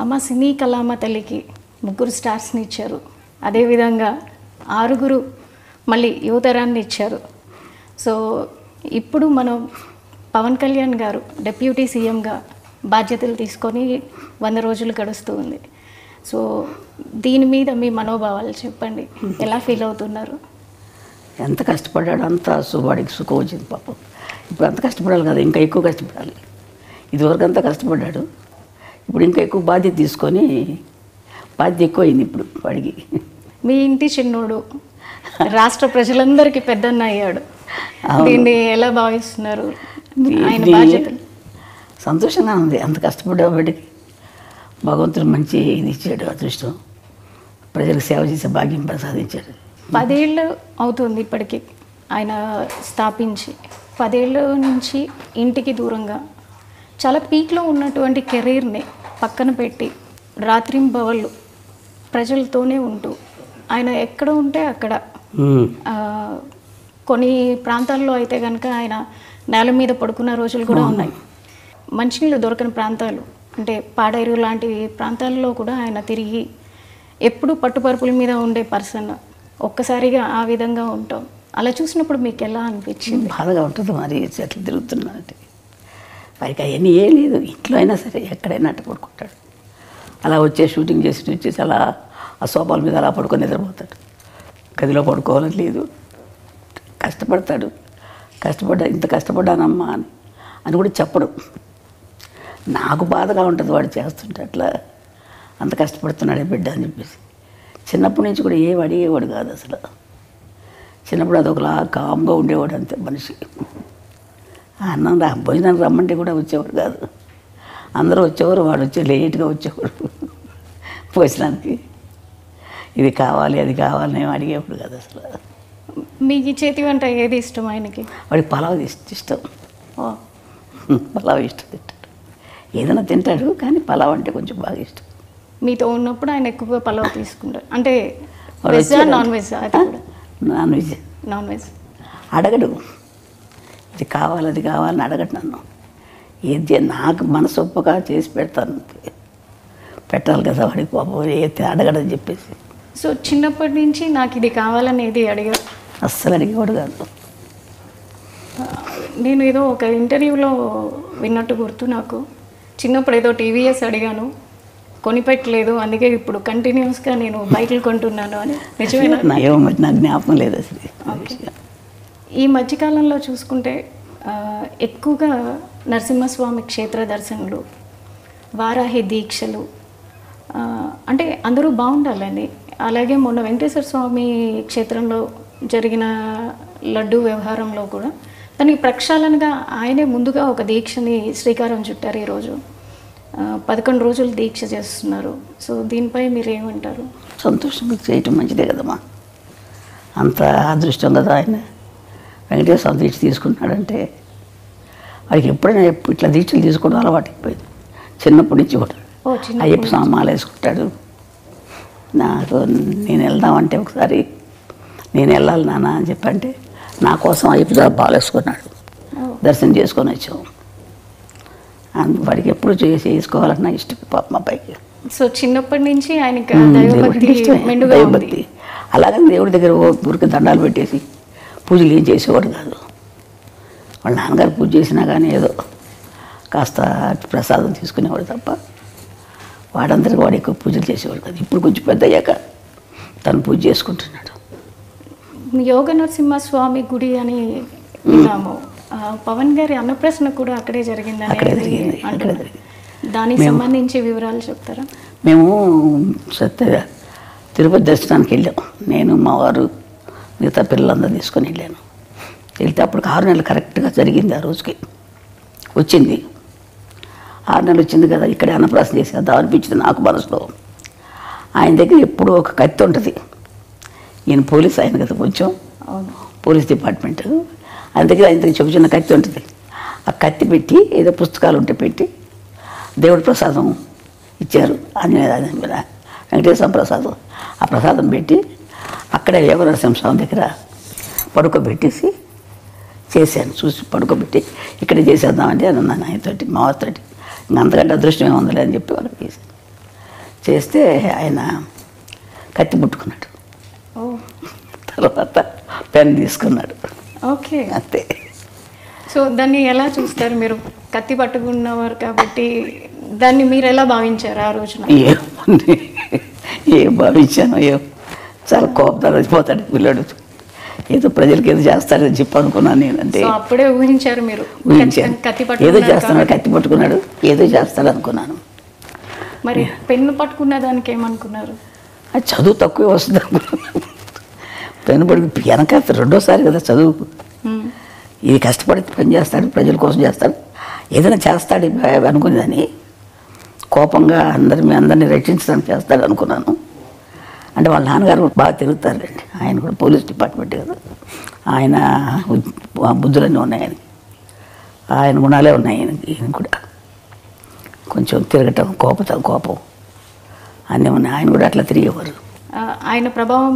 అమ్మ సినీ కళామ తల్లికి 3 స్టార్స్ని ఇచ్చారు. అదేవిధంగా 6 మళ్ళీ యువతరాన్ని ఇచ్చారు. సో ఇప్పుడు మనం పవన్ కళ్యాణ్ గారు డిప్యూటీ సీఎంగా బాధ్యతలు తీసుకొని 100 రోజులు గడుస్తూ ఉంది. సో దీని మీద మీ మనోభావాలు చెప్పండి, ఎలా ఫీల్ అవుతున్నారు? ఎంత కష్టపడ్డాడు అంత వాడికి సుఖం వచ్చింది పాపం. ఇప్పుడు అంత కష్టపడాలి కదా, ఇంకా ఎక్కువ కష్టపడాలి. ఇదివరకు అంతా కష్టపడ్డాడు, ఇప్పుడు ఇంకా ఎక్కువ బాధ్యత తీసుకొని బాధ్యత ఎక్కువ అయింది ఇప్పుడు వాడికి. మీ ఇంటి చిన్నోడు రాష్ట్ర ప్రజలందరికీ పెద్దన్న అయ్యాడు. దీన్ని ఎలా భావిస్తున్నారు? ఆయన బాధ్యతలు సంతోషంగా ఉంది. అంత కష్టపడ్డా వాడికి భగవంతుడు మంచి ఇది ఇచ్చాడు, అదృష్టం. ప్రజలకు సేవ చేసే భాగ్యం ప్రసాదించాడు. 10 ఏళ్ళు అవుతుంది ఇప్పటికి ఆయన స్థాపించి. 10 ఏళ్ళ నుంచి ఇంటికి దూరంగా చాలా పీక్లో ఉన్నటువంటి కెరీర్ని పక్కన పెట్టి రాత్రింబవళ్ళు ప్రజలతోనే ఉంటూ ఆయన ఎక్కడ ఉంటే అక్కడ, కొన్ని ప్రాంతాల్లో అయితే కనుక ఆయన నేల మీద పడుకున్న రోజులు కూడా ఉన్నాయి. మంచినీళ్ళు దొరకని ప్రాంతాలు అంటే పాడేరు లాంటి ప్రాంతాల్లో కూడా ఆయన తిరిగి ఎప్పుడు పట్టుపరుపుల మీద ఉండే పర్సన్. ఒక్కసారిగా ఆ విధంగా ఉంటాం. అలా చూసినప్పుడు మీకు ఎలా అనిపించింది? బాధగా ఉంటుంది మరి, చెట్లు తిరుగుతున్నారంటే. వారికి అవన్నీ ఏం లేదు, ఇంట్లో అయినా సరే ఎక్కడైనా అట్ట పడుకుంటాడు. అలా షూటింగ్ చేసి వచ్చేసి అలా ఆ సోఫాల మీద అలా పడుకొని నిద్రపోతాడు. గదిలో పడుకోవాలని లేదు, కష్టపడతాడు. ఇంత కష్టపడ్డానమ్మా అని కూడా చెప్పడు. నాకు బాధగా ఉంటుంది వాడు చేస్తుంటే, అట్లా అంత కష్టపడుతున్నాడే బిడ్డ అని చెప్పేసి. చిన్నప్పటి నుంచి కూడా ఏం అడిగేవాడు కాదు అసలు. చిన్నప్పుడు అదొకలా కామ్గా ఉండేవాడు అంతే మనిషి. అన్నం భోజనానికి రమ్మంటే కూడా వచ్చేవాడు కాదు. అందరూ వచ్చేవారు, వాడు లేట్గా వచ్చేవాడు భోజనానికి. ఇది కావాలి అది కావాలని ఏమి అడిగేవాడు కాదు అసలు. మీకు చేతి వంట ఏది ఇష్టం ఆయనకి? వాడికి పలావ్ ఇష్టం. పలావ్ ఇష్టం తింటాడు, ఏదైనా తింటాడు కానీ పలావ్ అంటే కొంచెం బాగా ఇష్టం. మీతో ఉన్నప్పుడు ఆయన ఎక్కువగా పలావ్ తీసుకుంటారు అంటే వెజ్ నాన్ వెజ్? అది కూడా నాన్ వెజ్. నాన్ వెజ్ అడగడు, ఇది కావాలి అది కావాలని అడగడు నన్ను. ఏది నాకు మనసు ఒప్పగా చేసి పెడతాను, పెట్టాలి కదా వాడికి పాపం, ఏది అడగడని చెప్పేసి. సో చిన్నప్పటి నుంచి నాకు ఇది కావాలని ఏది అడిగాడు? అస్సలు అడిగేవాడు కాదు. నేను ఏదో ఒక ఇంటర్వ్యూలో విన్నట్టు గుర్తు నాకు, చిన్నప్పుడు ఏదో టీవీఎస్ అడిగాను, కొనిపెట్టలేదు, అందుకే ఇప్పుడు కంటిన్యూస్గా నేను బైకులు కొంటున్నాను అని. నిజమేనా? ఏమో మరి నాకు జ్ఞాపకం లేదు అసలు. ఈ మధ్యకాలంలో చూసుకుంటే ఎక్కువగా నరసింహస్వామి క్షేత్ర దర్శనలు, వారాహి దీక్షలు, అంటే అందరూ బాగుండాలని. అలాగే మొన్న వెంకటేశ్వర స్వామి క్షేత్రంలో జరిగిన లడ్డు వ్యవహారంలో కూడా దానికి ప్రక్షాళనగా ఆయనే ముందుగా ఒక దీక్షని శ్రీకారం చుట్టారు. ఈరోజు 11 రోజులు దీక్ష చేస్తున్నారు. సో దీనిపై మీరు ఏమంటారు? సంతోషంగా చేయటం మంచిదే కదమ్మా. అంత అదృష్టం కదా ఆయన. వెంకటేశ్వర స్వామి దీక్ష తీసుకుంటున్నాడంటే వాడికి ఎప్పుడైనా ఇట్లా దీక్షలు తీసుకోవడం అలవాటు అయిపోయింది చిన్నప్పటి నుంచి కూడా. అయ్యప్ప స్వామి మాల వేసుకుంటాడు. నాకు నేను వెళ్దామంటే ఒకసారి నేను వెళ్ళాలి నాన్న అని చెప్పంటే నా కోసం అయ్యప్ప స్వామి మాల వేసుకున్నాడు, దర్శనం చేసుకొని వచ్చాము. వాడికి ఎప్పుడు చేసుకోవాలన్నా ఇష్టం పాప మా అబ్బాయికి. సో చిన్నప్పటి నుంచి ఆయనకి దైవభక్తి. అలాగని దేవుడి దగ్గర ఊరికి దండాలు పెట్టేసి పూజలు ఏం చేసేవాడు కాదు. వాళ్ళ నాన్నగారు పూజ చేసినా కానీ ఏదో కాస్త ప్రసాదం తీసుకునేవాడు తప్ప వాడందరికీ వాడు ఎక్కువ పూజలు చేసేవాడు కాదు. ఇప్పుడు కొంచెం పెద్ద అయ్యాక తను పూజ చేసుకుంటున్నాడు. యోగ నరసింహస్వామి గుడి అని విన్నాము. పవన్ గారి అన్నప్రసన్న కూడా అక్కడే జరిగింది. అక్కడే జరిగింది. దానికి సంబంధించి వివరాలు చెప్తారా? మేము తిరుపతి దర్శనానికి వెళ్ళాం. నేను మా వారు మిగతా పిల్లలందరూ తీసుకొని వెళ్ళాను. వెళ్తే అప్పుడు 6 నెలలు కరెక్ట్గా జరిగింది. ఆ రోజుకి వచ్చింది 6 నెలలు వచ్చింది కదా, ఇక్కడే అన్నప్రాసన చేసేద్దాం అనిపించింది నాకు మనసులో. ఆయన దగ్గర ఎప్పుడూ ఒక కత్తి ఉంటుంది. ఈయన పోలీస్ ఆయన కదా, కొంచెం పోలీస్ డిపార్ట్మెంట్. ఆయన దగ్గర చిన్న కత్తి ఉంటుంది. ఆ కత్తి పెట్టి ఏదో పుస్తకాలు ఉంటే పెట్టి దేవుడి ప్రసాదం ఇచ్చారు, ఆంజనేయ వెంకటేశ్వర ప్రసాదం. ఆ ప్రసాదం పెట్టి అక్కడే యోగ నరసింహస్వామి దగ్గర పడుకోబెట్టేసి చేశాను. చూసి పడుకోబెట్టి ఇక్కడే చేసేద్దామంటే అని అన్నాను ఆయనతోటి, మా వారితోటి. ఇంకా అంతకంటే అదృష్టం ఏముందిలే అని చెప్పి వాళ్ళకి చేశాను. చేస్తే ఆయన కత్తి పుట్టుకున్నాడు. ఓ తర్వాత పెన్ తీసుకున్నాడు. ఓకే. అంతే. సో దాన్ని ఎలా చూస్తారు మీరు? కత్తి పట్టుకున్నవారు కాబట్టి దాన్ని మీరు ఎలా భావించారు ఆ రోజున? ఏముంది, ఏం భావించాను, చాలా కోపం వచ్చిపోతాడు పిల్లడు, ఏదో ప్రజలకి ఏదో చేస్తాడని చెప్పి అనుకున్నాను నేను. అంతే. సో అప్పుడే ఊహించారు మీరు? ఊహించాను, కత్తి ఏదో చేస్తున్నాడు, కత్తి పట్టుకున్నాడు, ఏదో చేస్తాడు అనుకున్నాను. మరి పెన్ను పట్టుకున్న దానికి ఏమనుకున్నారు? అది చదువు తక్కువే వస్తుంది అనుకున్నాను. పెన్ను పట్టుకు వెనక రెండోసారి కదా చదువు. ఇది కష్టపడి పని చేస్తాడు, ప్రజల కోసం చేస్తాడు, ఏదైనా చేస్తాడు అనుకునేదని, కోపంగా అందరినీ రక్షించడానికి చేస్తాడు అనుకున్నాను. అంటే వాళ్ళ నాన్నగారు బాగా తిరుగుతారండి, ఆయన కూడా పోలీస్ డిపార్ట్మెంట్ కదా, ఆయన బుద్ధులన్నీ ఉన్నాయి ఆయనకి, ఆయన గుణాలే ఉన్నాయి ఈయన కూడా. కొంచెం తిరగటం, కోపం అన్నీ ఉన్నాయి. ఆయన కూడా అట్లా తిరిగేవారు. ఆయన ప్రభావం